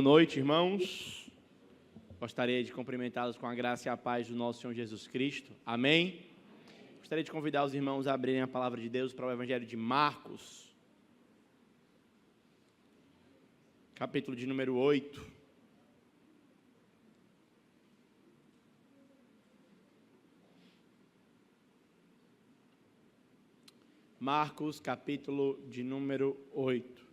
Boa noite, irmãos. Gostaria de cumprimentá-los com a graça e a paz do nosso Senhor Jesus Cristo. Amém? Gostaria de convidar os irmãos a abrirem a palavra de Deus para o Evangelho de Marcos, capítulo de número 8. Marcos, capítulo de número 8.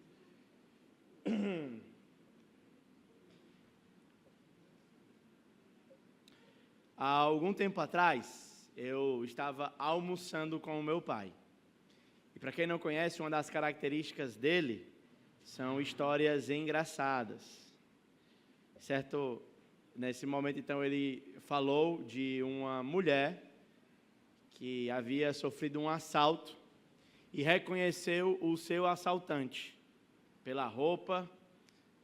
Há algum tempo atrás, eu estava almoçando com o meu pai. E para quem não conhece, uma das características dele são histórias engraçadas. Certo, nesse momento, então, ele falou de uma mulher que havia sofrido um assalto e reconheceu o seu assaltante pela roupa,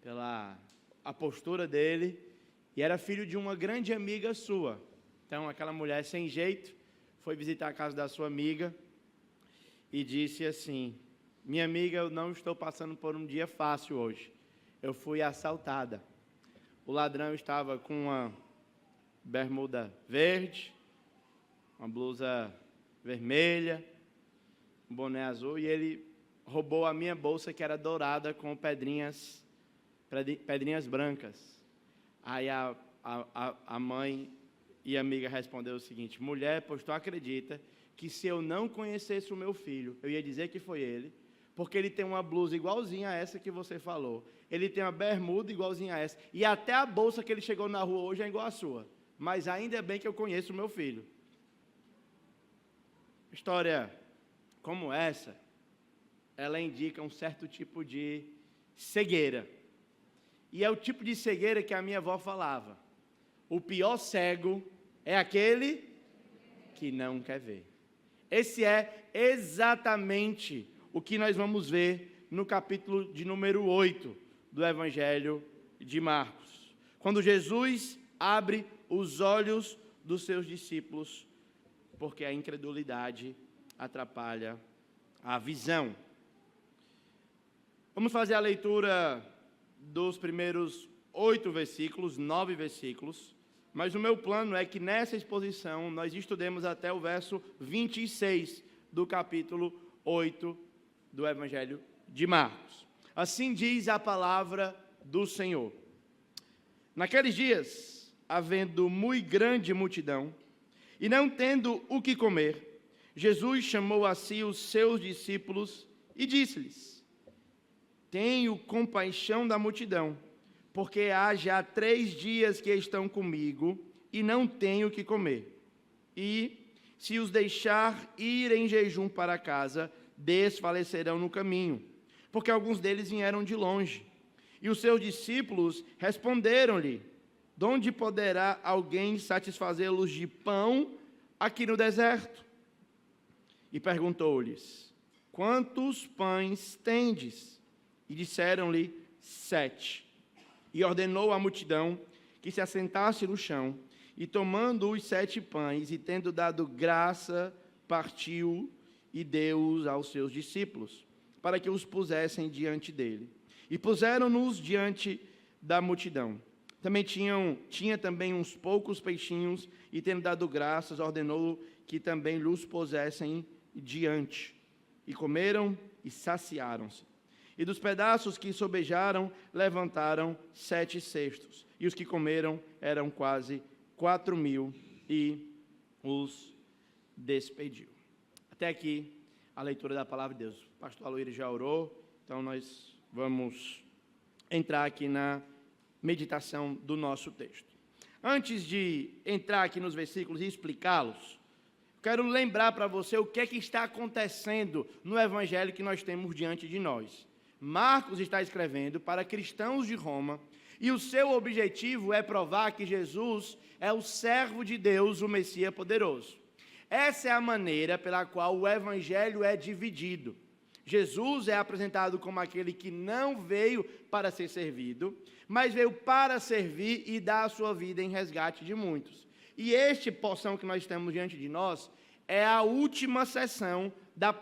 pela a postura dele, e era filho de uma grande amiga sua. Então, aquela mulher sem jeito foi visitar a casa da sua amiga e disse assim: minha amiga, eu não estou passando por um dia fácil hoje. Eu fui assaltada. O ladrão estava com uma bermuda verde, uma blusa vermelha, um boné azul, e ele roubou a minha bolsa, que era dourada, com pedrinhas brancas. Aí a mãe e a amiga respondeu o seguinte: mulher, pois tu acredita que se eu não conhecesse o meu filho, eu ia dizer que foi ele, porque ele tem uma blusa igualzinha a essa que você falou, ele tem uma bermuda igualzinha a essa, e até a bolsa que ele chegou na rua hoje é igual a sua, mas ainda bem que eu conheço o meu filho. História como essa, ela indica um certo tipo de cegueira. E é o tipo de cegueira que a minha avó falava: o pior cego é aquele que não quer ver. Esse é exatamente o que nós vamos ver no capítulo de número 8 do Evangelho de Marcos. Quando Jesus abre os olhos dos seus discípulos, porque a incredulidade atrapalha a visão. Vamos fazer a leitura dos primeiros 9 versículos, mas o meu plano é que nessa exposição nós estudemos até o verso 26 do capítulo 8 do Evangelho de Marcos. Assim diz a palavra do Senhor. Naqueles dias, havendo muito grande multidão, e não tendo o que comer, Jesus chamou a si os seus discípulos e disse-lhes: tenho compaixão da multidão, porque há já 3 dias que estão comigo e não tenho o que comer. E, se os deixar ir em jejum para casa, desfalecerão no caminho, porque alguns deles vieram de longe. E os seus discípulos responderam-lhe: de onde poderá alguém satisfazê-los de pão aqui no deserto? E perguntou-lhes: quantos pães tendes? E disseram-lhe: 7. E ordenou à multidão que se assentasse no chão, e tomando os 7 pães, e tendo dado graça, partiu e deu-os aos seus discípulos, para que os pusessem diante dele. E puseram-nos diante da multidão. Tinha também uns poucos peixinhos, e tendo dado graças, ordenou que também lhes pusessem diante. E comeram e saciaram-se. E dos pedaços que sobejaram, levantaram 7 cestos. E os que comeram eram quase 4.000, e os despediu. Até aqui a leitura da palavra de Deus. O pastor Aloírio já orou, então nós vamos entrar aqui na meditação do nosso texto. Antes de entrar aqui nos versículos e explicá-los, quero lembrar para você o que é que está acontecendo no evangelho que nós temos diante de nós. Marcos está escrevendo para cristãos de Roma, e o seu objetivo é provar que Jesus é o servo de Deus, o Messias poderoso. Essa é a maneira pela qual o evangelho é dividido. Jesus é apresentado como aquele que não veio para ser servido, mas veio para servir e dar a sua vida em resgate de muitos. E esta porção que nós temos diante de nós é a última sessão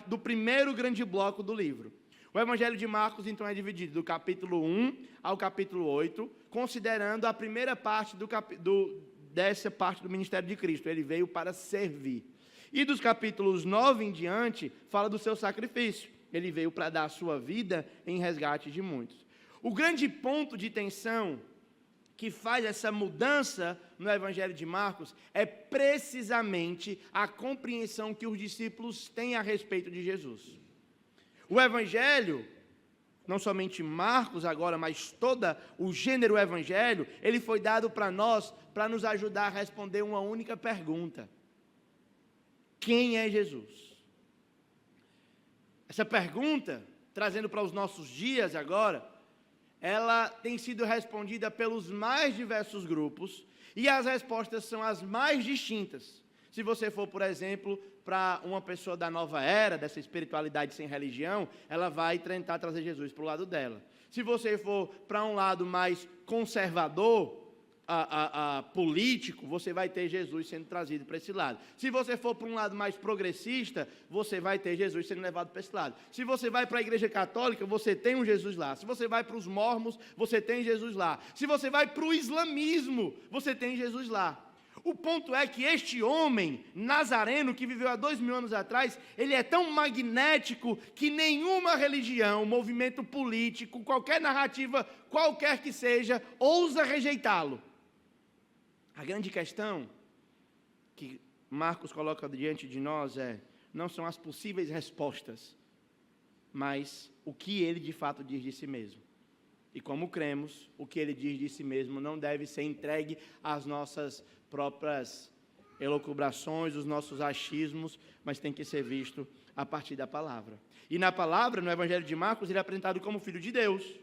do primeiro grande bloco do livro. O Evangelho de Marcos, então, é dividido do capítulo 1 ao capítulo 8, considerando a primeira parte dessa parte do ministério de Cristo. Ele veio para servir. E dos capítulos 9 em diante, fala do seu sacrifício. Ele veio para dar a sua vida em resgate de muitos. O grande ponto de tensão que faz essa mudança no Evangelho de Marcos é precisamente a compreensão que os discípulos têm a respeito de Jesus. O Evangelho, não somente Marcos agora, mas todo o gênero Evangelho, ele foi dado para nós, para nos ajudar a responder uma única pergunta: quem é Jesus? Essa pergunta, trazendo para os nossos dias agora, ela tem sido respondida pelos mais diversos grupos, e as respostas são as mais distintas. Se você for, por exemplo, para uma pessoa da nova era, dessa espiritualidade sem religião, ela vai tentar trazer Jesus para o lado dela. Se você for para um lado mais conservador, político, você vai ter Jesus sendo trazido para esse lado. Se você for para um lado mais progressista, você vai ter Jesus sendo levado para esse lado. Se você vai para a igreja católica, você tem um Jesus lá. Se você vai para os mormons, você tem Jesus lá. Se você vai para o islamismo, você tem Jesus lá. O ponto é que este homem nazareno, que viveu há 2000 anos atrás, ele é tão magnético que nenhuma religião, movimento político, qualquer narrativa, qualquer que seja, ousa rejeitá-lo. A grande questão que Marcos coloca diante de nós não são as possíveis respostas, mas o que ele de fato diz de si mesmo. E como cremos, o que ele diz de si mesmo não deve ser entregue às nossas próprias elucubrações, os nossos achismos, mas tem que ser visto a partir da palavra. E na palavra, no Evangelho de Marcos, ele é apresentado como Filho de Deus,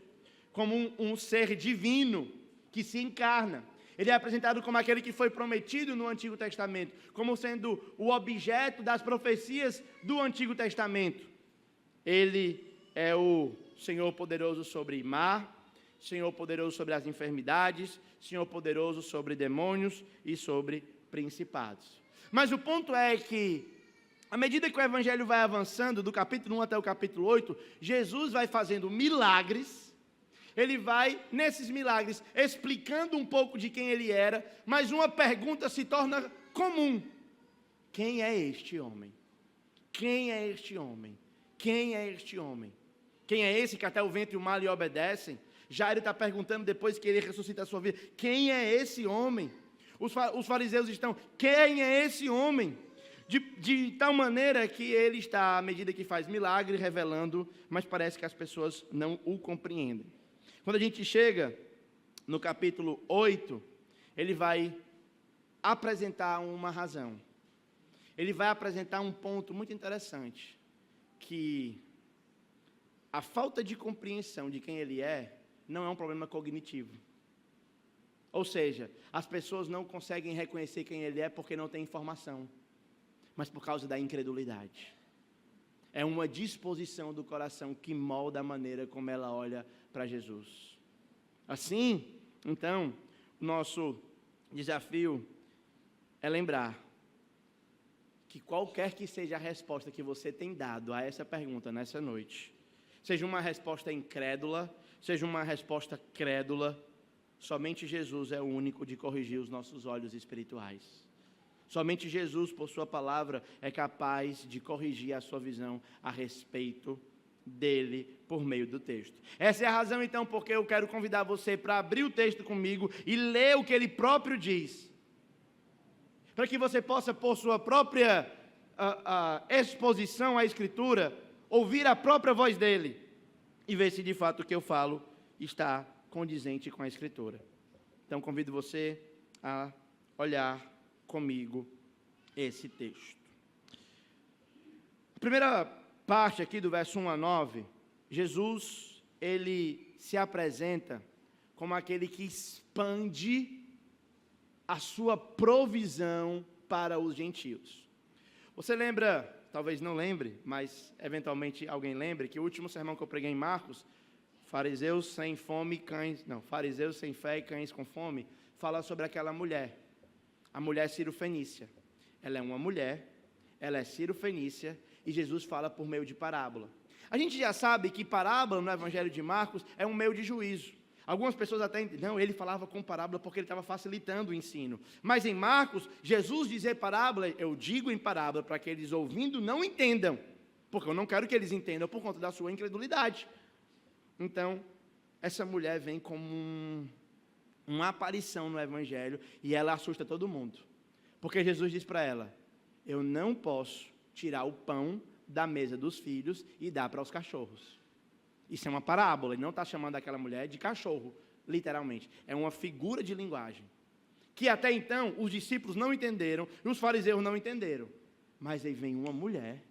como um ser divino que se encarna. Ele é apresentado como aquele que foi prometido no Antigo Testamento, como sendo o objeto das profecias do Antigo Testamento. Ele é o Senhor poderoso sobre mar, Senhor poderoso sobre as enfermidades, Senhor poderoso sobre demônios e sobre principados. Mas o ponto é que, à medida que o Evangelho vai avançando, do capítulo 1 até o capítulo 8, Jesus vai fazendo milagres. Ele vai, nesses milagres, explicando um pouco de quem ele era, mas uma pergunta se torna comum: quem é este homem? Quem é este homem? Quem é este homem? Quem é esse que até o vento e o mar lhe obedecem? Jairo está perguntando depois que ele ressuscita a sua vida: quem é esse homem? Os fariseus estão: quem é esse homem? De tal maneira que ele está, à medida que faz milagre, revelando, mas parece que as pessoas não o compreendem. Quando a gente chega no capítulo 8, ele vai apresentar uma razão. Ele vai apresentar um ponto muito interessante, que a falta de compreensão de quem ele não é um problema cognitivo. Ou seja, as pessoas não conseguem reconhecer quem ele é porque não tem informação, mas por causa da incredulidade. É uma disposição do coração que molda a maneira como ela olha para Jesus. Assim, então, o nosso desafio é lembrar que qualquer que seja a resposta que você tem dado a essa pergunta nessa noite, seja uma resposta incrédula, seja uma resposta crédula, somente Jesus é o único de corrigir os nossos olhos espirituais. Somente Jesus, por sua palavra, é capaz de corrigir a sua visão a respeito dele por meio do texto. Essa é a razão, então, porque eu quero convidar você para abrir o texto comigo e ler o que ele próprio diz, para que você possa, por sua própria exposição à Escritura, ouvir a própria voz dele e ver se de fato o que eu falo está condizente com a Escritura. Então, convido você a olhar comigo esse texto. A primeira parte aqui do verso 1 a 9, Jesus, ele se apresenta como aquele que expande a sua provisão para os gentios. Você lembra, talvez não lembre, mas eventualmente alguém lembre, que o último sermão que eu preguei em Marcos, fariseus sem fé e cães com fome, fala sobre aquela mulher, a mulher Ciro-Fenícia. Ela é uma mulher, ela é Ciro-Fenícia, e Jesus fala por meio de parábola. A gente já sabe que parábola no Evangelho de Marcos é um meio de juízo. Algumas pessoas até não, ele falava com parábola porque ele estava facilitando o ensino. Mas em Marcos, Jesus dizer parábola, eu digo em parábola para que eles ouvindo não entendam, porque eu não quero que eles entendam por conta da sua incredulidade. Então, essa mulher vem como uma aparição no Evangelho e ela assusta todo mundo. Porque Jesus diz para ela, eu não posso tirar o pão da mesa dos filhos e dar para os cachorros. Isso é uma parábola, ele não está chamando aquela mulher de cachorro, literalmente. É uma figura de linguagem. Que até então os discípulos não entenderam e os fariseus não entenderam. Mas aí vem uma mulher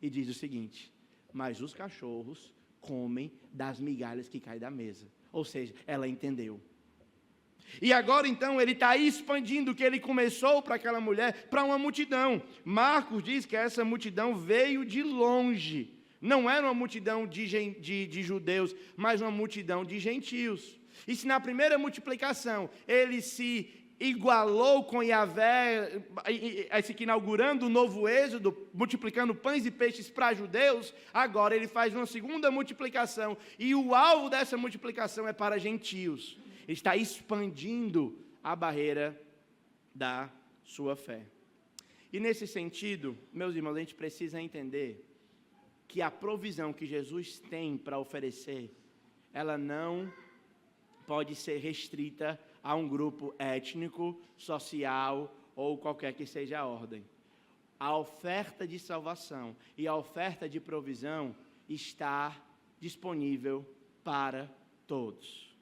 e diz o seguinte, mas os cachorros comem das migalhas que caem da mesa. Ou seja, ela entendeu. E agora então ele está expandindo o que ele começou para aquela mulher, para uma multidão. Marcos diz que essa multidão veio de longe. Não era uma multidão de judeus, mas uma multidão de gentios. E se na primeira multiplicação ele se igualou com Yahvé, inaugurando o novo êxodo, multiplicando pães e peixes para judeus, agora ele faz uma segunda multiplicação. E o alvo dessa multiplicação é para gentios. Ele está expandindo a barreira da sua fé. E nesse sentido, meus irmãos, a gente precisa entender que a provisão que Jesus tem para oferecer, ela não pode ser restrita a um grupo étnico, social ou qualquer que seja a ordem. A oferta de salvação e a oferta de provisão está disponível para todos.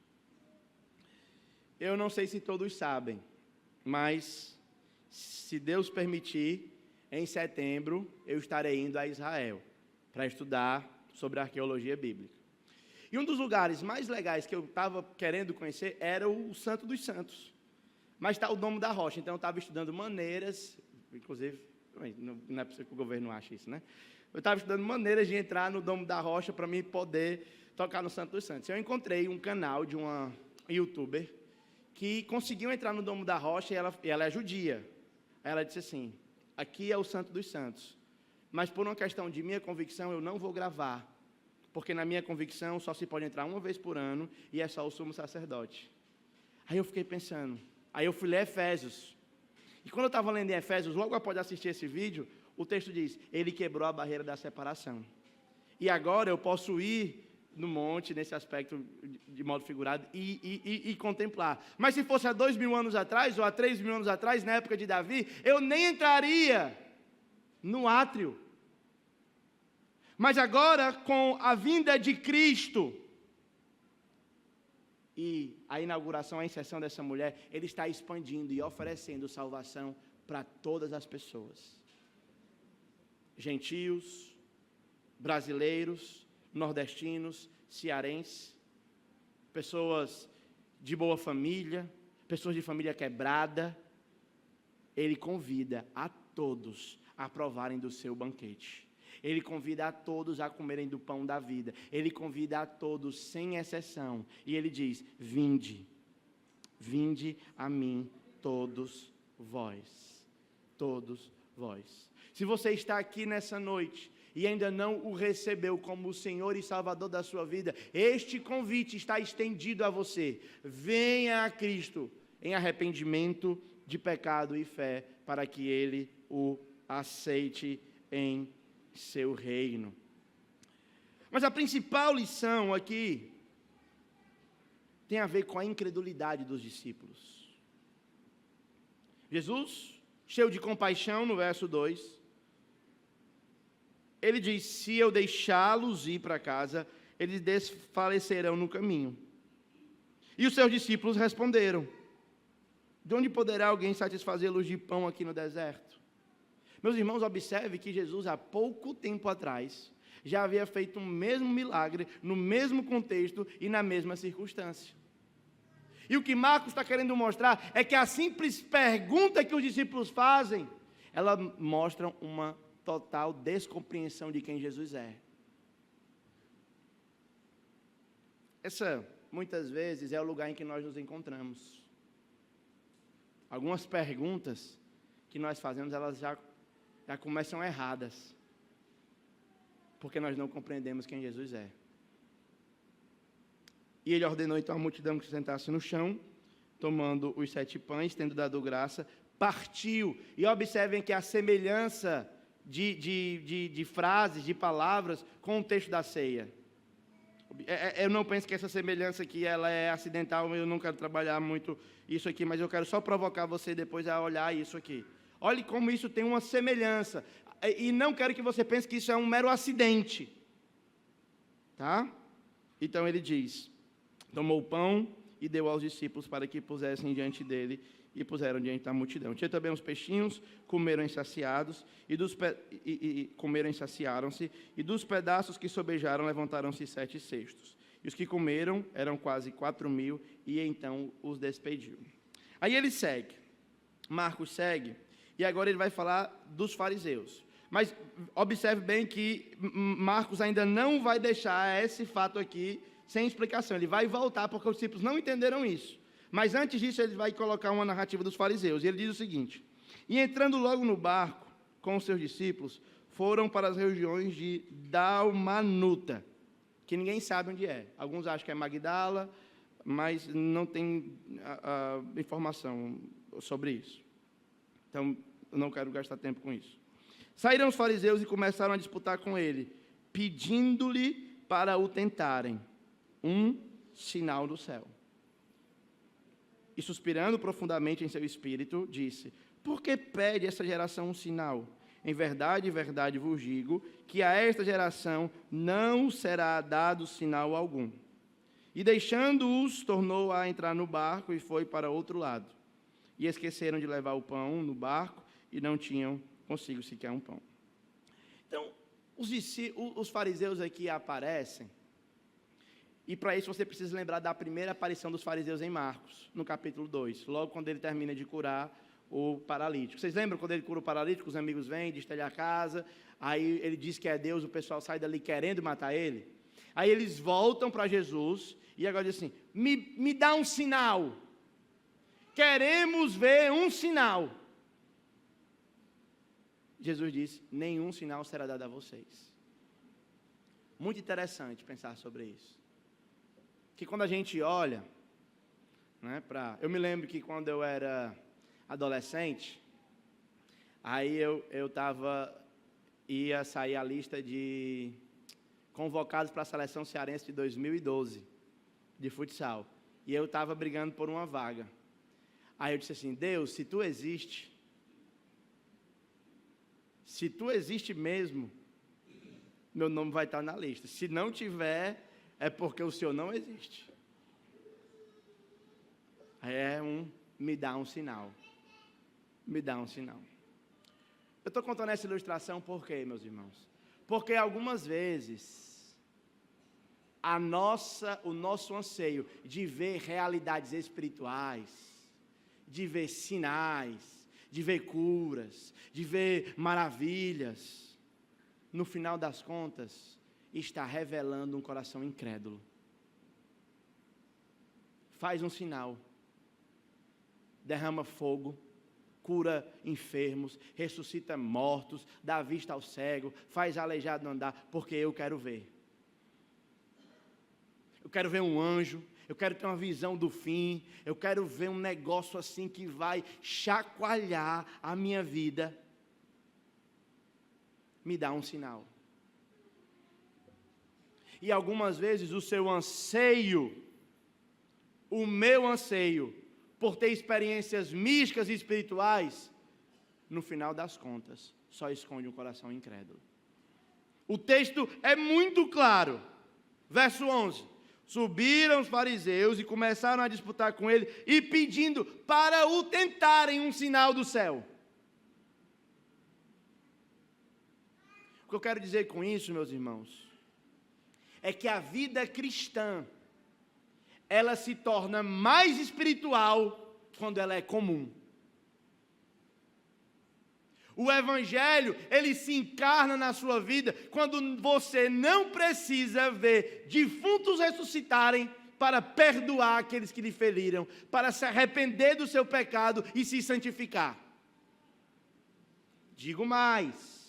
Eu não sei se todos sabem, mas se Deus permitir, em setembro eu estarei indo a Israel para estudar sobre a arqueologia bíblica. E um dos lugares mais legais que eu estava querendo conhecer era o Santo dos Santos. Mas está o Domo da Rocha, então eu estava estudando maneiras, inclusive, não é possível que o governo ache isso, né? Eu estava estudando maneiras de entrar no Domo da Rocha para mim poder tocar no Santo dos Santos. Eu encontrei um canal de uma youtuber que conseguiu entrar no Domo da Rocha e ela é judia. Aí ela disse assim, aqui é o Santo dos Santos, mas por uma questão de minha convicção eu não vou gravar, porque na minha convicção só se pode entrar uma vez por ano e é só o sumo sacerdote. Aí eu fiquei pensando, aí eu fui ler Efésios, e quando eu estava lendo em Efésios, logo após assistir esse vídeo, o texto diz, ele quebrou a barreira da separação, e agora eu posso ir no monte, nesse aspecto de modo figurado, e contemplar. Mas se fosse há 2.000 anos atrás, ou há 3.000 anos atrás, na época de Davi, eu nem entraria no átrio. Mas agora, com a vinda de Cristo, e a inauguração, a inserção dessa mulher, ele está expandindo e oferecendo salvação para todas as pessoas. Gentios, brasileiros, nordestinos, cearenses, pessoas de boa família, pessoas de família quebrada. Ele convida a todos a provarem do seu banquete. Ele convida a todos a comerem do pão da vida. Ele convida a todos sem exceção. E ele diz, vinde, vinde a mim todos vós. Todos vós. Se você está aqui nessa noite e ainda não o recebeu como o Senhor e Salvador da sua vida, este convite está estendido a você. Venha a Cristo em arrependimento de pecado e fé, para que Ele o aceite em seu reino. Mas a principal lição aqui tem a ver com a incredulidade dos discípulos. Jesus, cheio de compaixão, no verso 2, ele diz, se eu deixá-los ir para casa, eles desfalecerão no caminho. E os seus discípulos responderam, de onde poderá alguém satisfazê-los de pão aqui no deserto? Meus irmãos, observe que Jesus, há pouco tempo atrás, já havia feito o mesmo milagre, no mesmo contexto e na mesma circunstância. E o que Marcos está querendo mostrar é que a simples pergunta que os discípulos fazem, ela mostra uma total descompreensão de quem Jesus é. Essa, muitas vezes, é o lugar em que nós nos encontramos. Algumas perguntas que nós fazemos, elas já começam erradas. porque nós não compreendemos quem Jesus é. E ele ordenou então a multidão que se sentasse no chão, tomando os 7 pães, tendo dado graça, partiu. E observem que a semelhança de frases, de palavras, com o texto da ceia. Eu não penso que essa semelhança aqui ela é acidental, eu não quero trabalhar muito isso aqui, mas eu quero só provocar você depois a olhar isso aqui. Olhe como isso tem uma semelhança. E não quero que você pense que isso é um mero acidente. Tá? Então ele diz, tomou o pão e deu aos discípulos para que pusessem diante dele, e puseram diante da multidão. Tinha também uns peixinhos, comeram insaciados, comeram e saciaram-se, e dos pedaços que sobejaram levantaram-se 7 cestos. E os que comeram eram quase 4.000, e então os despediu. Aí ele segue, Marcos segue, e agora ele vai falar dos fariseus. Mas observe bem que Marcos ainda não vai deixar esse fato aqui sem explicação. Ele vai voltar, porque os discípulos não entenderam isso. Mas antes disso, ele vai colocar uma narrativa dos fariseus. E ele diz o seguinte: e entrando logo no barco com os seus discípulos, foram para as regiões de Dalmanuta, que ninguém sabe onde é. Alguns acham que é Magdala, mas não tem informação sobre isso. Então, eu não quero gastar tempo com isso. Saíram os fariseus e começaram a disputar com ele, pedindo-lhe para o tentarem, um sinal do céu. E suspirando profundamente em seu espírito, disse: por que pede essa geração um sinal? Em verdade, vos digo, que a esta geração não será dado sinal algum. E deixando-os, tornou a entrar no barco e foi para outro lado. E esqueceram de levar o pão no barco e não tinham consigo sequer um pão. Então, os fariseus aqui aparecem. E para isso você precisa lembrar da primeira aparição dos fariseus em Marcos, no capítulo 2, logo quando ele termina de curar o paralítico. Vocês lembram quando ele cura o paralítico, os amigos vêm, destelham a casa, aí ele diz que é Deus, o pessoal sai dali querendo matar ele. Aí eles voltam para Jesus e agora diz assim, me dá um sinal, queremos ver um sinal. Jesus disse, nenhum sinal será dado a vocês. Muito interessante pensar sobre isso. Que quando a gente olha, né, eu me lembro que quando eu era adolescente, aí ia sair a lista de convocados para a seleção cearense de 2012, de futsal, e eu estava brigando por uma vaga. Aí eu disse assim, Deus, se tu existe mesmo, meu nome vai estar na lista. Se não tiver, é porque o Senhor não existe. Me dá um sinal. Me dá um sinal. Eu estou contando essa ilustração por quê, meus irmãos? Porque algumas vezes, o nosso anseio de ver realidades espirituais, de ver sinais, de ver curas, de ver maravilhas, no final das contas, está revelando um coração incrédulo. Faz um sinal, derrama fogo, cura enfermos, ressuscita mortos, dá vista ao cego, faz aleijado andar, porque eu quero ver. Eu quero ver um anjo, eu quero ter uma visão do fim, eu quero ver um negócio assim que vai chacoalhar a minha vida. Me dá um sinal. E algumas vezes o seu anseio, o meu anseio, por ter experiências místicas e espirituais, no final das contas, só esconde um coração incrédulo. O texto é muito claro. Verso 11. Subiram os fariseus e começaram a disputar com ele e pedindo para o tentarem um sinal do céu. O que eu quero dizer com isso, meus irmãos, é que a vida cristã, ela se torna mais espiritual quando ela é comum. O Evangelho, ele se encarna na sua vida quando você não precisa ver defuntos ressuscitarem para perdoar aqueles que lhe feriram, para se arrepender do seu pecado e se santificar. Digo mais.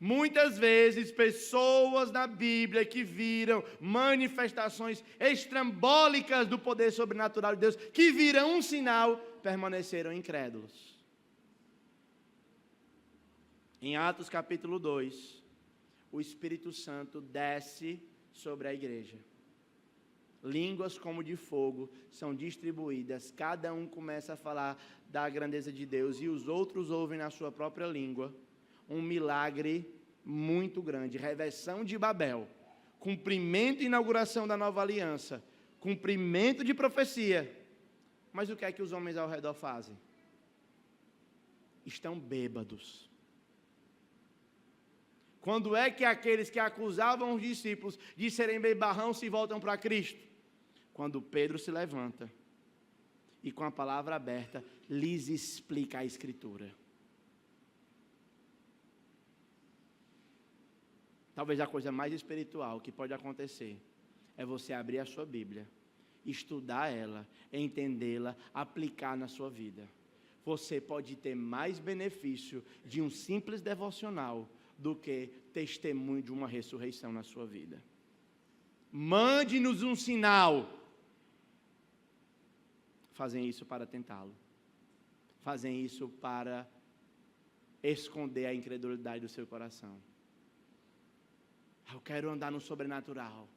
Muitas vezes, pessoas na Bíblia que viram manifestações estrambólicas do poder sobrenatural de Deus, que viram um sinal, permaneceram incrédulos. Em Atos capítulo 2, o Espírito Santo desce sobre a igreja. Línguas como de fogo são distribuídas, cada um começa a falar da grandeza de Deus e os outros ouvem na sua própria língua. Um milagre muito grande, reversão de Babel, cumprimento e inauguração da nova aliança, cumprimento de profecia. Mas o que é que os homens ao redor fazem? Estão bêbados. Quando é que aqueles que acusavam os discípulos de serem bebarrão se voltam para Cristo? Quando Pedro se levanta e com a palavra aberta lhes explica a Escritura. Talvez a coisa mais espiritual que pode acontecer é você abrir a sua Bíblia, estudar ela, entendê-la, aplicar na sua vida. Você pode ter mais benefício de um simples devocional do que testemunho de uma ressurreição na sua vida. Mande-nos um sinal. Fazem isso para tentá-lo. Fazem isso para esconder a incredulidade do seu coração. Eu quero andar no sobrenatural.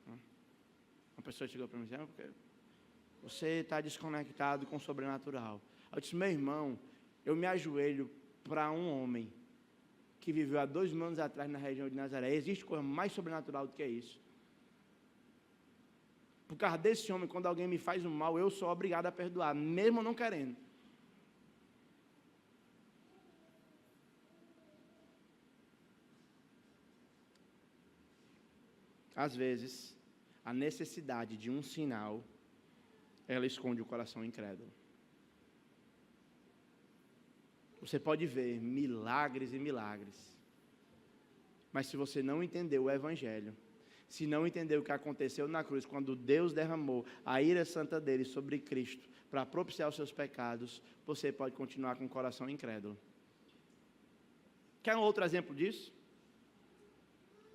Uma pessoa chegou para mim e disse: você está desconectado com o sobrenatural. Eu disse: meu irmão, eu me ajoelho para um homem que viveu há 2 mil anos atrás na região de Nazaré. Existe coisa mais sobrenatural do que isso? Por causa desse homem, quando alguém me faz um mal, eu sou obrigado a perdoar, mesmo não querendo. Às vezes, a necessidade de um sinal, ela esconde o coração incrédulo. Você pode ver milagres e milagres, mas se você não entender o Evangelho, se não entender o que aconteceu na cruz, quando Deus derramou a ira santa dele sobre Cristo, para propiciar os seus pecados, você pode continuar com o coração incrédulo. Quer um outro exemplo disso?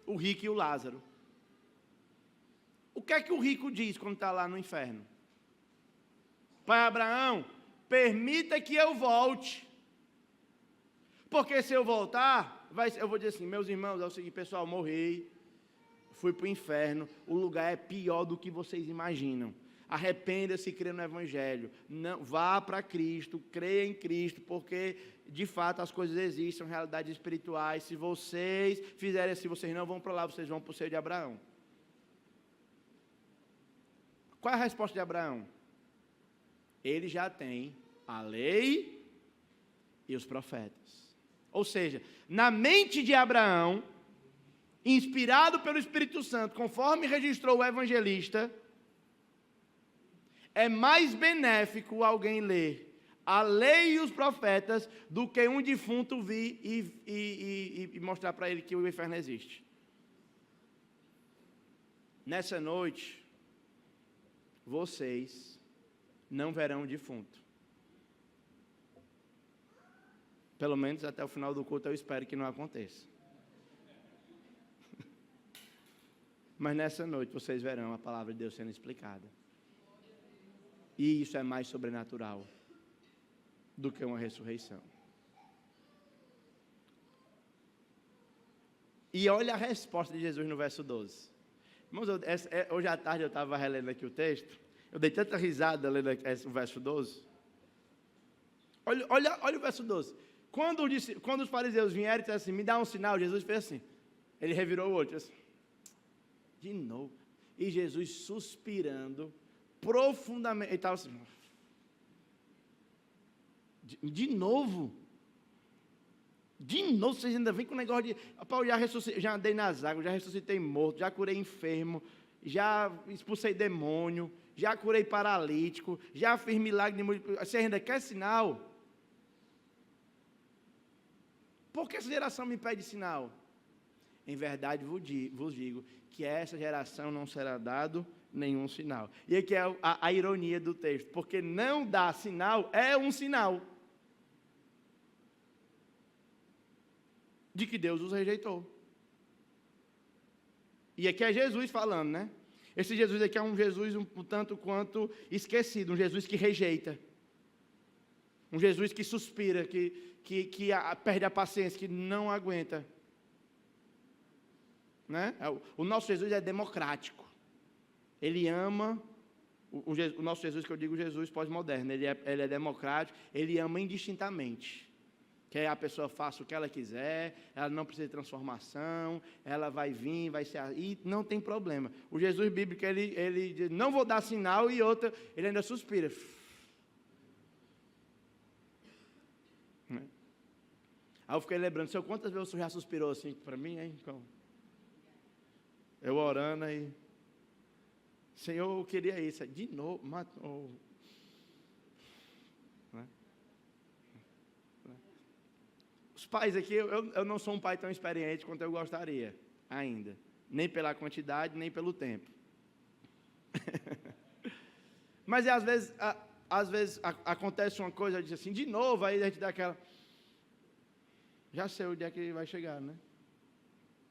O rico e o Lázaro. O que é que o rico diz quando está lá no inferno? Pai Abraão, permita que eu volte. Porque se eu voltar, eu vou dizer assim: meus irmãos, é o seguinte, pessoal, morri, fui para o inferno, o lugar é pior do que vocês imaginam. Arrependa-se e crê no Evangelho. Não, vá para Cristo, creia em Cristo, porque de fato as coisas existem, são realidades espirituais. Se vocês fizerem assim, vocês não vão para lá, vocês vão para o seio de Abraão. Qual é a resposta de Abraão? Ele já tem a lei e os profetas. Ou seja, na mente de Abraão, inspirado pelo Espírito Santo, conforme registrou o evangelista, é mais benéfico alguém ler a lei e os profetas do que um defunto vir e mostrar para ele que o inferno existe. Nessa noite, vocês não verão o defunto. Pelo menos até o final do culto eu espero que não aconteça. Mas nessa noite vocês verão a palavra de Deus sendo explicada. E isso é mais sobrenatural do que uma ressurreição. E olha a resposta de Jesus no verso 12. Irmãos, hoje à tarde eu estava relendo aqui o texto. Eu dei tanta risada lendo o verso 12. Olha o verso 12. Quando os fariseus vieram e disseram assim: me dá um sinal, Jesus fez assim. Ele revirou o olho, assim, de novo. E Jesus, suspirando profundamente, ele estava assim: de novo? De novo, vocês ainda vêm com o negócio de... Paulo, já andei nas águas, já ressuscitei morto, já curei enfermo, já expulsei demônio, já curei paralítico, já fiz milagre de multiplicação. Você ainda quer sinal? Por que essa geração me pede sinal? Em verdade vos digo que a essa geração não será dado nenhum sinal. E aqui é a ironia do texto, porque não dar sinal é um sinal. de que Deus os rejeitou. E aqui é Jesus falando, né? Esse Jesus aqui é um Jesus um tanto quanto esquecido, um Jesus que rejeita. Um Jesus que suspira, que perde a paciência, que não aguenta. Né? O nosso Jesus é democrático. Ele ama, o nosso Jesus, que eu digo Jesus pós-moderno, ele é democrático, ele ama indistintamente. Que a pessoa faça o que ela quiser, ela não precisa de transformação, ela vai vir, vai ser... E não tem problema. O Jesus bíblico, ele diz, não vou dar sinal, e outra, ele ainda suspira. Aí eu fiquei lembrando, Senhor, quantas vezes o Senhor já suspirou assim para mim, hein? Eu orando aí. Senhor, eu queria isso. De novo, matou. Os pais aqui, eu não sou um pai tão experiente quanto eu gostaria, ainda. Nem pela quantidade, nem pelo tempo. Mas às vezes acontece uma coisa, diz assim, de novo, aí a gente dá aquela... Já sei o dia que ele vai chegar, né?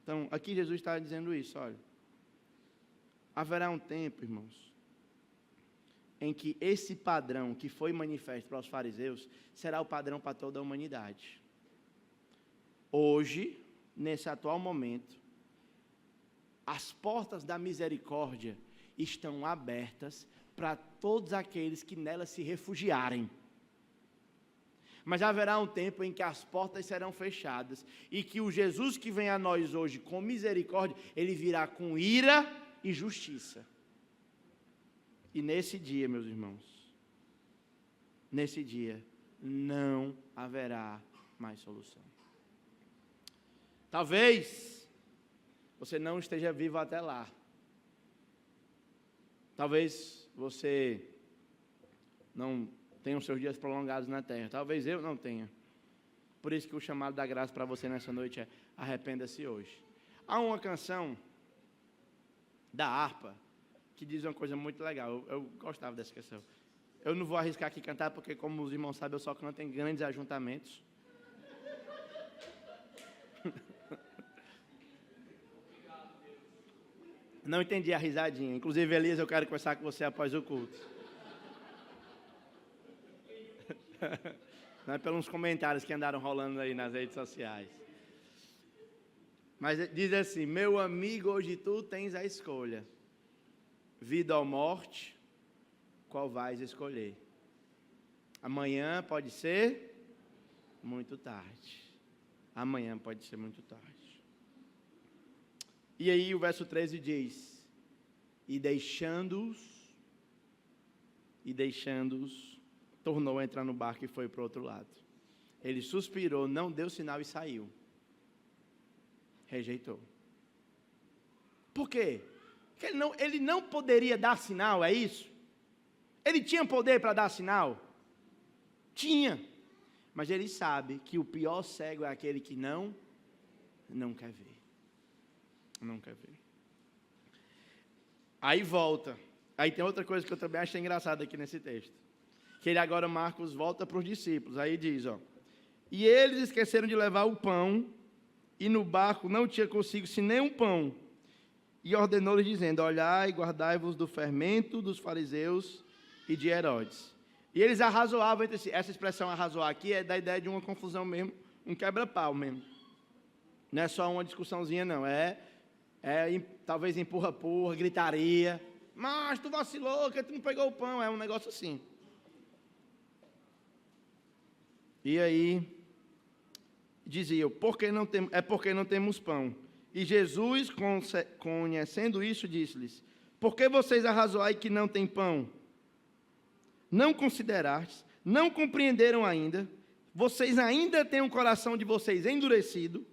Então, aqui Jesus está dizendo isso, olha. Haverá um tempo, irmãos, em que esse padrão que foi manifesto para os fariseus, será o padrão para toda a humanidade. Hoje, nesse atual momento, as portas da misericórdia estão abertas para todos aqueles que nelas se refugiarem. Mas haverá um tempo em que as portas serão fechadas e que o Jesus que vem a nós hoje com misericórdia, ele virá com ira e justiça. E nesse dia, meus irmãos, nesse dia, não haverá mais solução. Talvez você não esteja vivo até lá. Talvez você não tenha os seus dias prolongados na terra. Talvez eu não tenha. Por isso que o chamado da graça para você nessa noite é: arrependa-se hoje. Há uma canção da harpa que diz uma coisa muito legal. Eu gostava dessa canção. Eu não vou arriscar aqui cantar, porque como os irmãos sabem, eu só canto em grandes ajuntamentos. Não entendi a risadinha. Inclusive, Elias, eu quero conversar com você após o culto. Não é pelos comentários que andaram rolando aí nas redes sociais. Mas diz assim: meu amigo, hoje tu tens a escolha. Vida ou morte, qual vais escolher? Amanhã pode ser muito tarde. Amanhã pode ser muito tarde. E aí o verso 13 diz: e deixando-os, tornou a entrar no barco e foi para o outro lado. Ele suspirou, não deu sinal e saiu. Rejeitou. Por quê? Porque ele não poderia dar sinal, é isso? Ele tinha poder para dar sinal? Tinha. Mas ele sabe que o pior cego é aquele que não quer ver. Não quer ver. Aí volta. Aí tem outra coisa que eu também achei engraçada aqui nesse texto. Que ele agora, Marcos, volta para os discípulos. Aí diz, ó: e eles esqueceram de levar o pão, e no barco não tinha consigo senão um pão. E ordenou-lhes dizendo: olhai e guardai-vos do fermento dos fariseus e de Herodes. E eles arrazoavam entre si. Essa expressão arrazoar aqui é da ideia de uma confusão mesmo, um quebra-pau mesmo. Não é só uma discussãozinha, não. Talvez empurra-purra, gritaria. Mas tu vacilou, que tu não pegou o pão. É um negócio assim. E aí, diziam: porque não temos pão. E Jesus, conhecendo isso, disse-lhes: por que vocês arrazoai que não tem pão? Não considerastes, não compreenderam ainda, vocês ainda têm o coração de vocês endurecido,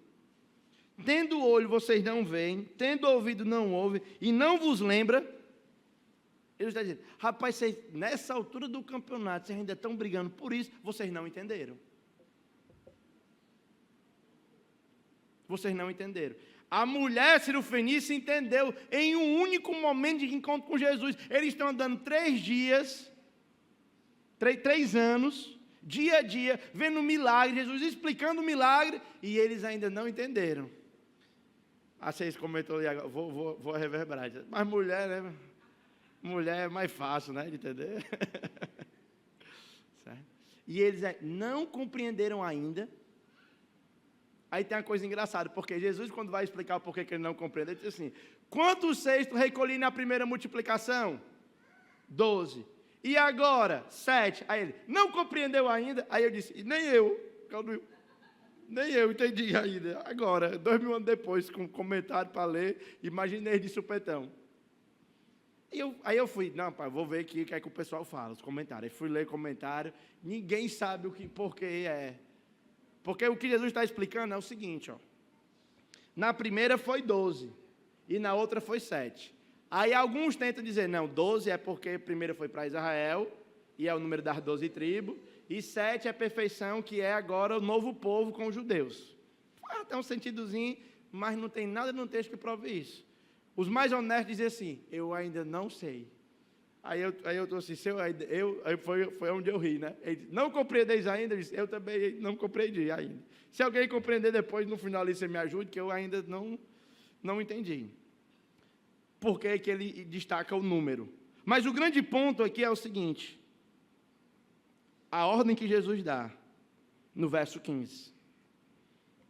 tendo olho vocês não veem, tendo ouvido não ouvem, e não vos lembra. Ele está dizendo: rapaz, vocês, nessa altura do campeonato, vocês ainda estão brigando por isso, vocês não entenderam. Vocês não entenderam. A mulher cirofenícia entendeu em um único momento de encontro com Jesus. Eles estão andando 3 dias, 3 anos, dia a dia, vendo milagre, Jesus explicando o milagre, e eles ainda não entenderam. Vocês comentou ali agora, vou reverberar. Mas mulher, né? Mulher é mais fácil, né, de entender. Certo? E eles não compreenderam ainda. Aí tem uma coisa engraçada, porque Jesus, quando vai explicar o porquê que ele não compreendeu, ele diz assim: quantos cestos recolhi na primeira multiplicação? 12. E agora? 7. Aí ele, não compreendeu ainda? Aí eu disse, nem eu entendi ainda. Agora, 2000 anos depois, com um comentário para ler, imaginei de supetão. Aí eu fui, não, pai, vou ver aqui o que é que o pessoal fala, os comentários. Aí fui ler comentário, ninguém sabe porquê é. Porque o que Jesus está explicando é o seguinte, ó. Na primeira foi 12, e na outra foi 7. Aí alguns tentam dizer, não, 12 é porque a primeira foi para Israel, e é o número das 12 tribos, e 7 é a perfeição, que é agora o novo povo com os judeus. Tem um sentidozinho, mas não tem nada no texto que prove isso. Os mais honestos dizem assim, eu ainda não sei. Aí eu estou assim, aí foi onde eu ri, né? Ele disse, não compreendeis ainda? Eu disse, eu também não compreendi ainda. Se alguém compreender depois, no final ali, você me ajude, que eu ainda não entendi. Por que que ele destaca o número? Mas o grande ponto aqui é o seguinte, a ordem que Jesus dá, no verso 15.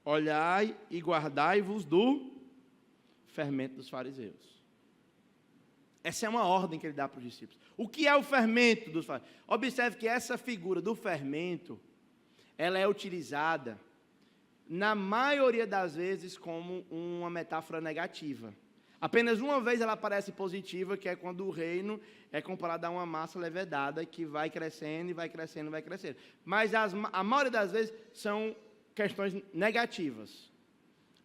Olhai e guardai-vos do fermento dos fariseus. Essa é uma ordem que ele dá para os discípulos. O que é o fermento dos fariseus? Observe que essa figura do fermento, ela é utilizada, na maioria das vezes, como uma metáfora negativa. Apenas uma vez ela aparece positiva, que é quando o reino é comparado a uma massa levedada, que vai crescendo e vai crescendo e vai crescendo. Mas a maioria das vezes são questões negativas.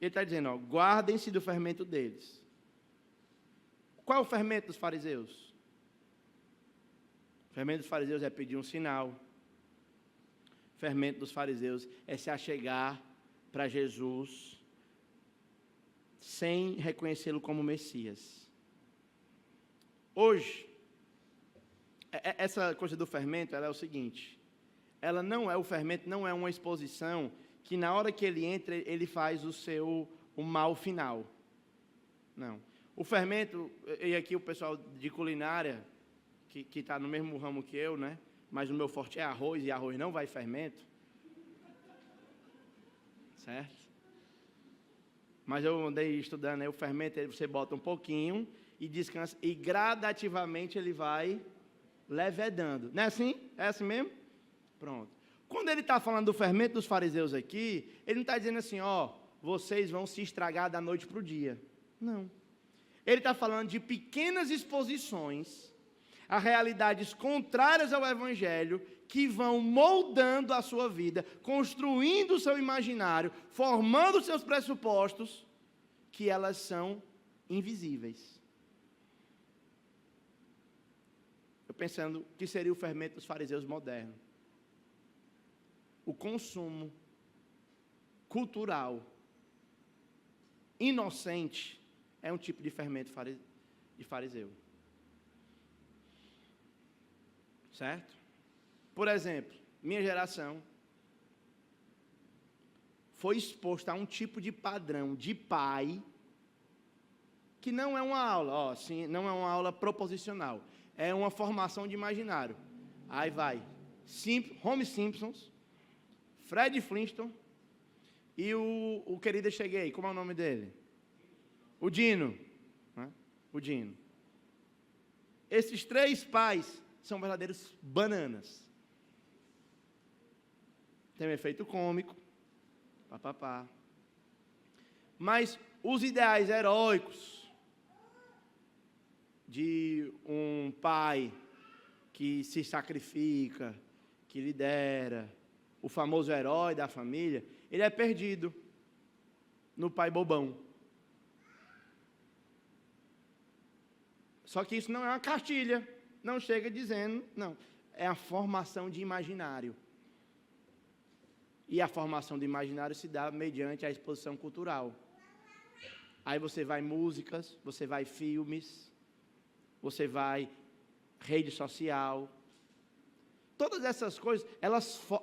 Ele está dizendo, ó, guardem-se do fermento deles. Qual é o fermento dos fariseus? O fermento dos fariseus é pedir um sinal. O fermento dos fariseus é se achegar para Jesus sem reconhecê-lo como Messias. Hoje, essa coisa do fermento, ela é o seguinte, o fermento não é uma exposição que na hora que ele entra, ele faz o mal final. Não. O fermento, e aqui o pessoal de culinária, que está no mesmo ramo que eu, né? Mas o meu forte é arroz, e arroz não vai fermento. Certo? Mas eu andei estudando, né? O fermento, você bota um pouquinho e descansa, e gradativamente ele vai levedando. Não é assim? É assim mesmo? Pronto. Quando ele está falando do fermento dos fariseus aqui, ele não está dizendo assim, ó, vocês vão se estragar da noite para o dia. Não. Ele está falando de pequenas exposições a realidades contrárias ao Evangelho, que vão moldando a sua vida, construindo o seu imaginário, formando os seus pressupostos, que elas são invisíveis. Eu pensando, o que seria o fermento dos fariseus modernos? O consumo cultural inocente é um tipo de fermento de fariseu. Certo? Por exemplo, minha geração foi exposta a um tipo de padrão de pai que não é uma aula, ó, sim, não é uma aula proposicional, é uma formação de imaginário. Aí vai Homer Simpsons, Fred Flintstone e o querido Cheguei, como é o nome dele? O Dino. Né? O Dino. Esses três pais são verdadeiros bananas. Tem um efeito cômico, papapá. Mas os ideais heróicos de um pai que se sacrifica, que lidera, o famoso herói da família, ele é perdido no pai bobão. Só que isso não é uma cartilha, não chega dizendo, não. É a formação de imaginário. E a formação de imaginário se dá mediante a exposição cultural. Aí você vai músicas, você vai filmes, você vai rede social. todas essas coisas,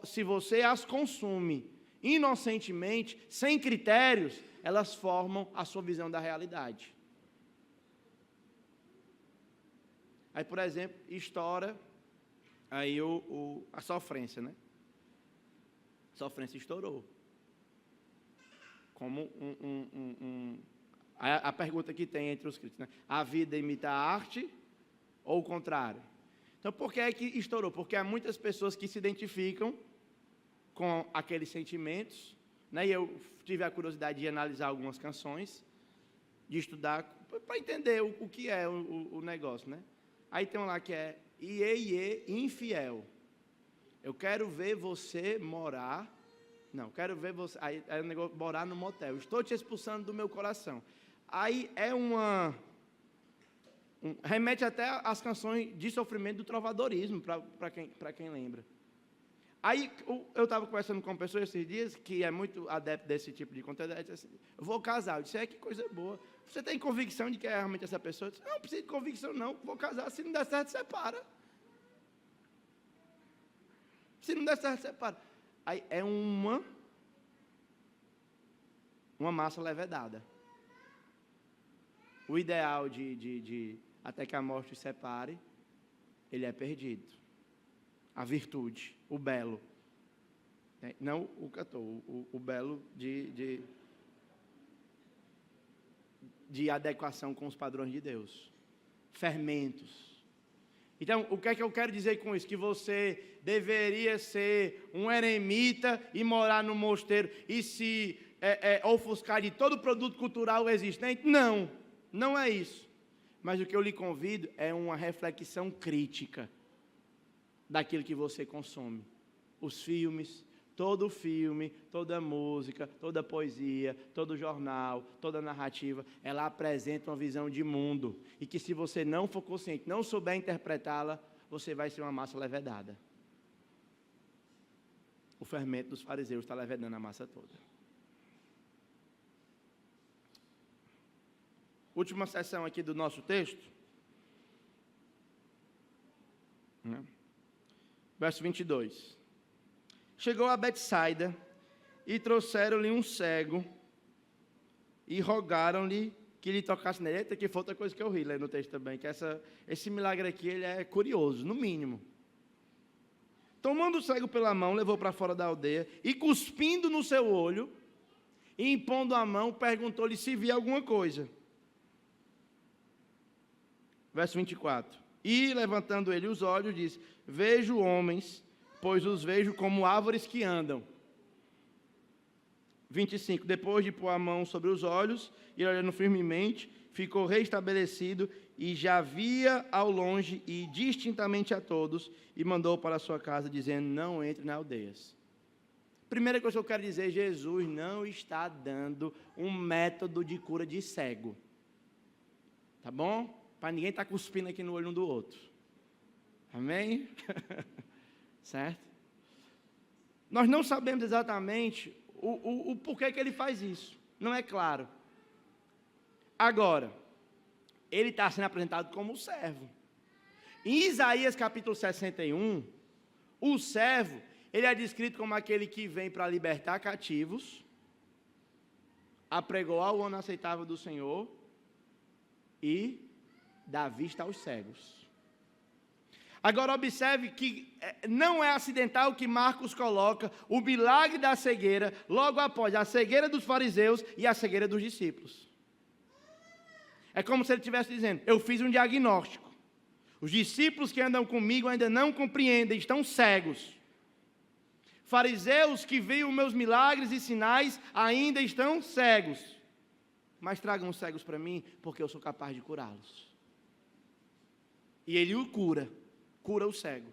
se você as consome inocentemente, sem critérios, elas formam a sua visão da realidade. Aí, por exemplo, estoura aí a sofrência, né? A sofrência estourou. Como a pergunta que tem entre os críticos, né? A vida imita a arte ou o contrário? Então, por que é que estourou? Porque há muitas pessoas que se identificam com aqueles sentimentos, né? E eu tive a curiosidade de analisar algumas canções, de estudar, para entender o que é o negócio, né? Aí tem um lá que é Iê, infiel. Eu quero ver você morar. Não, quero ver você. Aí é o negócio morar no motel. Estou te expulsando do meu coração. Aí é remete até às canções de sofrimento do trovadorismo, para quem lembra. Aí eu estava conversando com uma pessoa esses dias, que é muito adepto desse tipo de conteúdo, ela disse assim, eu vou casar. Eu disse, que coisa boa. Você tem convicção de que é realmente essa pessoa? Eu disse, não precisa de convicção não, vou casar, se não der certo, separa. Se não der certo, separa. Aí é uma massa levedada. O ideal de até que a morte os separe, ele é perdido. A virtude, o belo. Não o cantor, o belo de adequação com os padrões de Deus. Fermentos. Então, o que é que eu quero dizer com isso? Que você deveria ser um eremita e morar no mosteiro e se ofuscar de todo produto cultural existente? Não, não é isso. Mas o que eu lhe convido é uma reflexão crítica daquilo que você consome. Os filmes, todo filme, toda música, toda poesia, todo jornal, toda narrativa, ela apresenta uma visão de mundo. E que se você não for consciente, não souber interpretá-la, você vai ser uma massa levedada. O fermento dos fariseus está levedando a massa toda. Última seção aqui do nosso texto. Verso 22. Chegou a Betsaida e trouxeram-lhe um cego e rogaram-lhe que lhe tocasse nele. Eita, que foi outra coisa que eu ri lá no texto também, que esse milagre aqui ele é curioso, no mínimo. Tomando o cego pela mão, levou para fora da aldeia e cuspindo no seu olho e impondo a mão, perguntou-lhe se via alguma coisa. Verso 24. E, levantando ele os olhos, disse, vejo homens, pois os vejo como árvores que andam. 25. Depois de pôr a mão sobre os olhos, e olhando firmemente, ficou restabelecido, e já via ao longe e distintamente a todos, e mandou para a sua casa, dizendo, não entre nas aldeias. Primeira coisa que eu quero dizer, Jesus não está dando um método de cura de cego. Tá bom? Para ninguém estar cuspindo aqui no olho um do outro. Amém? Certo? Nós não sabemos exatamente o porquê que ele faz isso. Não é claro. Agora, ele está sendo apresentado como servo. Em Isaías capítulo 61, o servo, ele é descrito como aquele que vem para libertar cativos, apregoar o ano aceitável do Senhor e dá vista aos cegos. Agora observe que não é acidental que Marcos coloca o milagre da cegueira logo após a cegueira dos fariseus e a cegueira dos discípulos. É como se ele estivesse dizendo, eu fiz um diagnóstico. Os discípulos que andam comigo ainda não compreendem, estão cegos. Fariseus que veem os meus milagres e sinais ainda estão cegos. Mas tragam os cegos para mim, porque eu sou capaz de curá-los. E ele o cura o cego.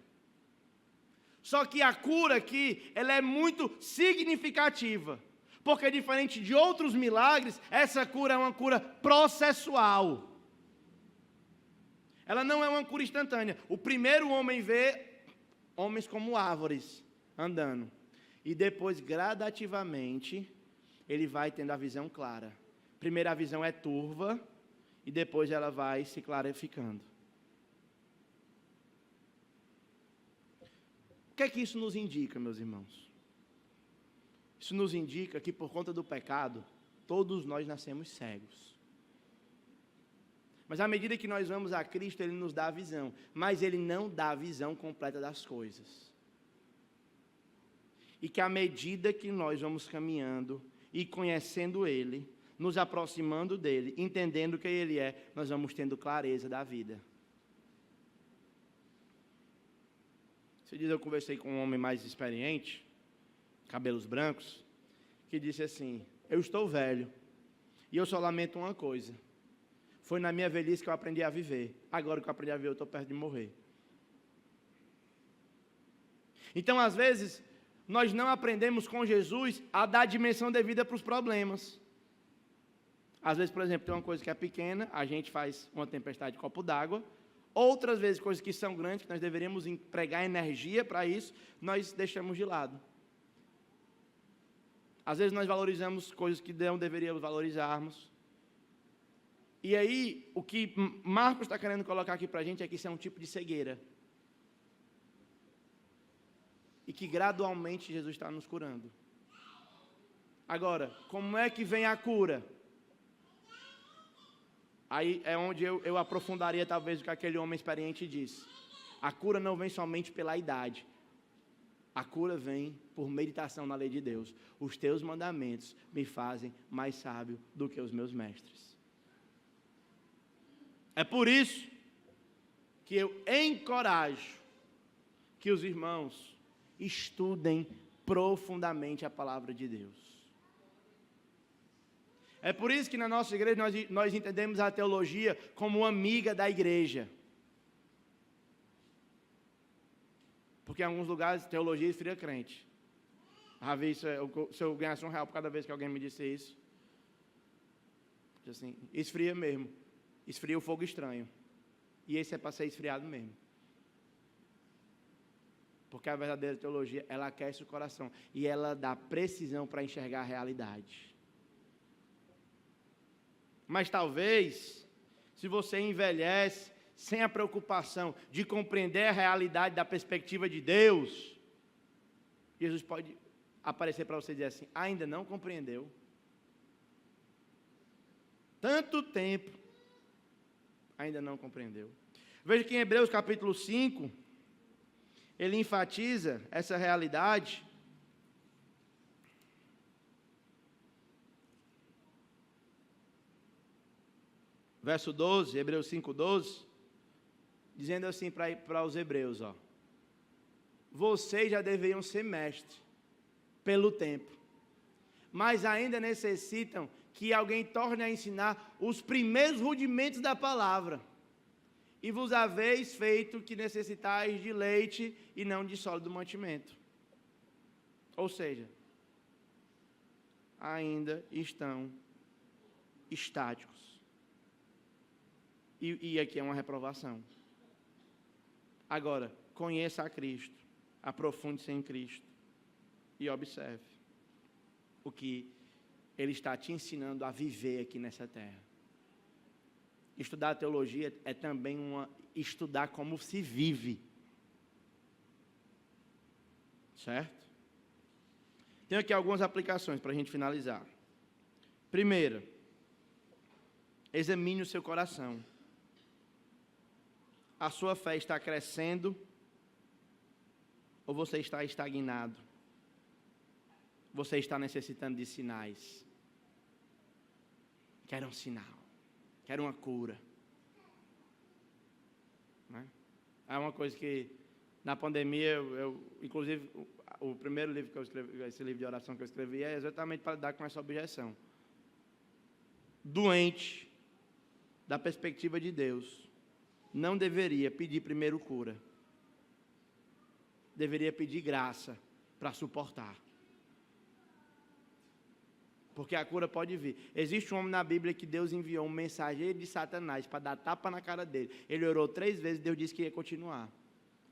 Só que a cura aqui, ela é muito significativa, porque diferente de outros milagres, essa cura é uma cura processual. Ela não é uma cura instantânea. O primeiro homem vê homens como árvores andando, e depois gradativamente ele vai tendo a visão clara. Primeiro a visão é turva, e depois ela vai se clarificando. que é que isso nos indica, meus irmãos? Isso nos indica que por conta do pecado, todos nós nascemos cegos. Mas à medida que nós vamos a Cristo, Ele nos dá a visão. Mas Ele não dá a visão completa das coisas. E que à medida que nós vamos caminhando e conhecendo Ele, nos aproximando dEle, entendendo quem Ele é, nós vamos tendo clareza da vida. Esse dia eu conversei com um homem mais experiente, cabelos brancos, que disse assim: eu estou velho, e eu só lamento uma coisa. Foi na minha velhice que eu aprendi a viver. Agora que eu aprendi a viver, eu estou perto de morrer. Então, às vezes, nós não aprendemos com Jesus a dar a dimensão devida para os problemas. Às vezes, por exemplo, tem uma coisa que é pequena, a gente faz uma tempestade de copo d'água. Outras vezes, coisas que são grandes, que nós deveríamos empregar energia para isso, nós deixamos de lado. Às vezes, nós valorizamos coisas que não deveríamos valorizarmos. E aí, o que Marcos está querendo colocar aqui para a gente é que isso é um tipo de cegueira. E que gradualmente Jesus está nos curando. Agora, como é que vem a cura? Aí é onde eu aprofundaria talvez o que aquele homem experiente disse. A cura não vem somente pela idade. A cura vem por meditação na lei de Deus. Os teus mandamentos me fazem mais sábio do que os meus mestres. É por isso que eu encorajo que os irmãos estudem profundamente a palavra de Deus. É por isso que na nossa igreja nós entendemos a teologia como amiga da igreja. Porque em alguns lugares teologia esfria crente. Se eu ganhasse R$1 por cada vez que alguém me disse isso, assim, esfria mesmo. Esfria o fogo estranho. E esse é para ser esfriado mesmo. Porque a verdadeira teologia, ela aquece o coração. E ela dá precisão para enxergar a realidade. Mas talvez, se você envelhece sem a preocupação de compreender a realidade da perspectiva de Deus, Jesus pode aparecer para você e dizer assim: ainda não compreendeu? Tanto tempo, ainda não compreendeu. Veja que em Hebreus capítulo 5, ele enfatiza essa realidade. Verso 12, Hebreus 5:12, dizendo assim para os hebreus, ó: vocês já deveriam ser mestres pelo tempo, mas ainda necessitam que alguém torne a ensinar os primeiros rudimentos da palavra. E vos haveis feito que necessitais de leite e não de sólido mantimento. Ou seja, ainda estão estáticos. E aqui é uma reprovação. Agora, conheça a Cristo, aprofunde-se em Cristo e observe o que Ele está te ensinando a viver aqui nessa terra. Estudar a teologia é também estudar como se vive. Certo? Tenho aqui algumas aplicações para a gente finalizar. Primeira, examine o seu coração. A sua fé está crescendo ou você está estagnado? Você está necessitando de sinais? Quero um sinal. Quero uma cura. Né? É uma coisa que, na pandemia, inclusive, o primeiro livro que eu escrevi, esse livro de oração que eu escrevi, é exatamente para lidar com essa objeção. Doente, da perspectiva de Deus, não deveria pedir primeiro cura. Deveria pedir graça para suportar. Porque a cura pode vir. Existe um homem na Bíblia que Deus enviou um mensageiro de Satanás para dar tapa na cara dele. Ele orou 3 vezes, Deus disse que ia continuar.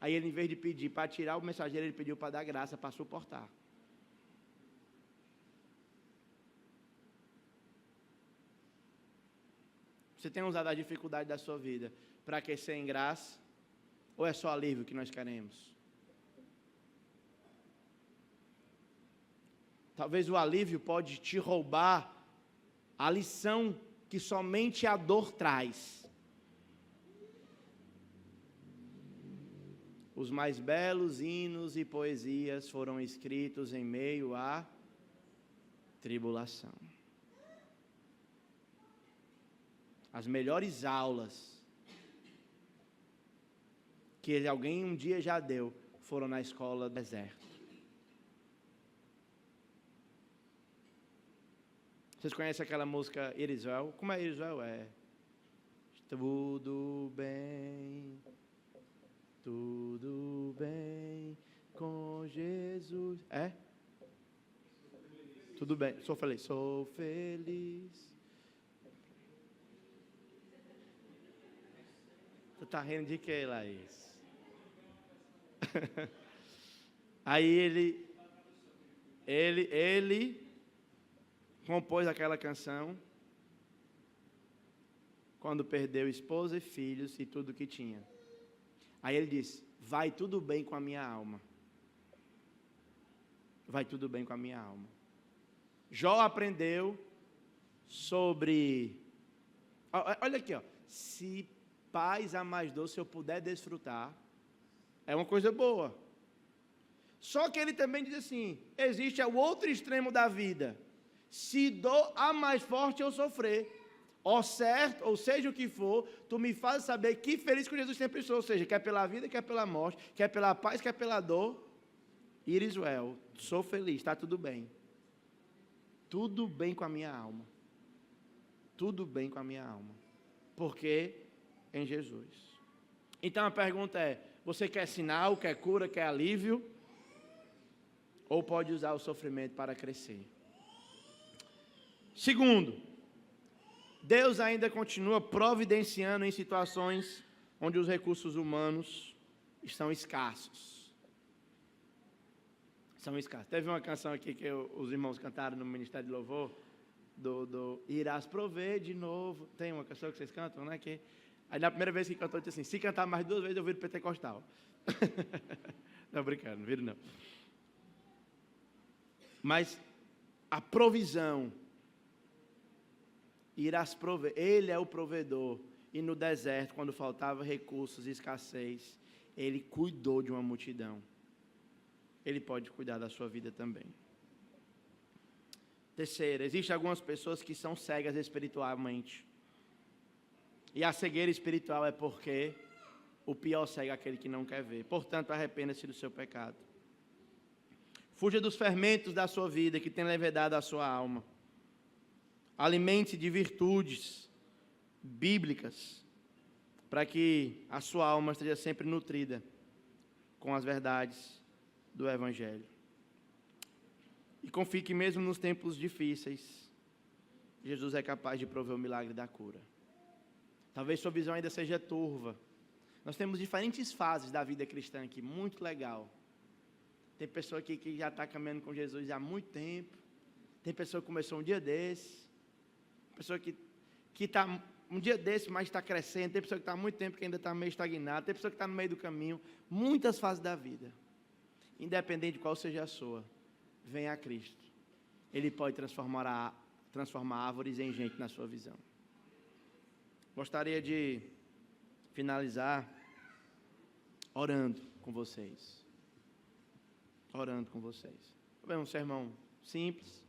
Aí ele, em vez de pedir para tirar o mensageiro, ele pediu para dar graça, para suportar. Você tem usado a dificuldade da sua vida para aquecer em graça? Ou é só alívio que nós queremos? Talvez o alívio pode te roubar a lição que somente a dor traz. Os mais belos hinos e poesias foram escritos em meio à tribulação. As melhores aulas que alguém um dia já deu foram na escola do deserto. Vocês conhecem aquela música It Is Well? Como é It Is Well? É tudo bem com Jesus. É? Tudo bem, sou feliz. Tu tá rindo de que, Laís? Aí ele compôs aquela canção quando perdeu esposa e filhos e tudo que tinha. Aí ele disse: vai tudo bem com a minha alma. Vai tudo bem com a minha alma. Jó aprendeu sobre... Olha aqui, ó. Se paz a mais doce eu puder desfrutar, é uma coisa boa. Só que ele também diz assim: existe o outro extremo da vida. Se dor a mais forte eu sofrer, ou certo, ou seja o que for, tu me fazes saber que feliz que Jesus sempre sou. Ou seja, quer pela vida, quer pela morte, quer pela paz, quer pela dor. It is well. Sou feliz, está tudo bem. Tudo bem com a minha alma. Tudo bem com a minha alma. Porque em Jesus. Então a pergunta é: você quer sinal, quer cura, quer alívio? Ou pode usar o sofrimento para crescer? Segundo, Deus ainda continua providenciando em situações onde os recursos humanos estão escassos. São escassos. Teve uma canção aqui que os irmãos cantaram no Ministério de Louvor, do Irás prover de novo. Tem uma canção que vocês cantam, né? Aí na primeira vez que cantou, disse assim: se cantar mais 2 vezes eu viro pentecostal. Não, brincando, não viro não. Mas a provisão, irás prover, Ele é o provedor. E no deserto, quando faltava recursos e escassez, Ele cuidou de uma multidão. Ele pode cuidar da sua vida também. Terceiro, existem algumas pessoas que são cegas espiritualmente. E a cegueira espiritual é porque o pior cego é aquele que não quer ver. Portanto, arrependa-se do seu pecado. Fuja dos fermentos da sua vida que tem levedado a sua alma. Alimente-se de virtudes bíblicas para que a sua alma esteja sempre nutrida com as verdades do Evangelho. E confie que mesmo nos tempos difíceis, Jesus é capaz de prover o milagre da cura. Talvez sua visão ainda seja turva. Nós temos diferentes fases da vida cristã aqui, muito legal. Tem pessoa aqui que já está caminhando com Jesus há muito tempo. Tem pessoa que começou um dia desse. Pessoa que está um dia desse, mas está crescendo. Tem pessoa que está há muito tempo que ainda está meio estagnada. Tem pessoa que está no meio do caminho. Muitas fases da vida. Independente de qual seja a sua, venha a Cristo. Ele pode transformar árvores em gente na sua visão. Gostaria de finalizar orando com vocês. Orando com vocês. É um sermão simples,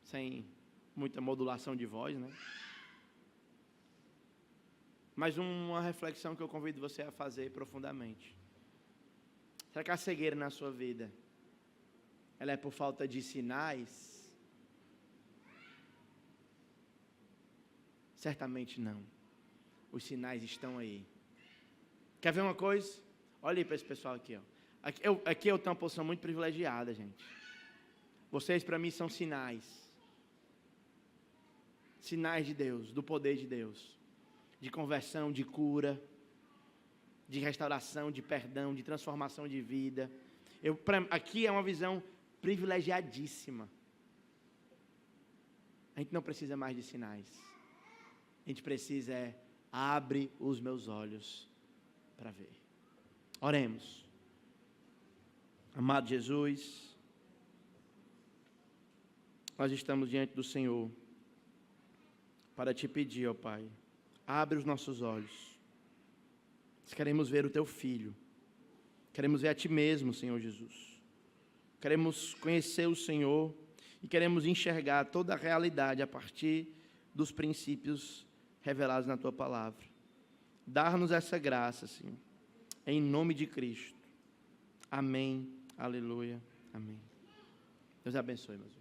sem muita modulação de voz, né? Mas uma reflexão que eu convido você a fazer profundamente. Será que a cegueira na sua vida, ela é por falta de sinais? Certamente não. Os sinais estão aí. Quer ver uma coisa? Olha aí para esse pessoal aqui, ó. Aqui eu tenho uma posição muito privilegiada, gente. Vocês para mim são sinais. Sinais de Deus, do poder de Deus. De conversão, de cura, de restauração, de perdão, de transformação de vida. Aqui é uma visão privilegiadíssima. A gente não precisa mais de sinais. A gente precisa abre os meus olhos para ver. Oremos. Amado Jesus, nós estamos diante do Senhor para te pedir, ó Pai, abre os nossos olhos. Nós queremos ver o Teu Filho, queremos ver a Ti mesmo, Senhor Jesus. Queremos conhecer o Senhor e queremos enxergar toda a realidade a partir dos princípios revelados na Tua palavra. Dar-nos essa graça, Senhor, em nome de Cristo. Amém, aleluia, amém. Deus abençoe, meus irmãos.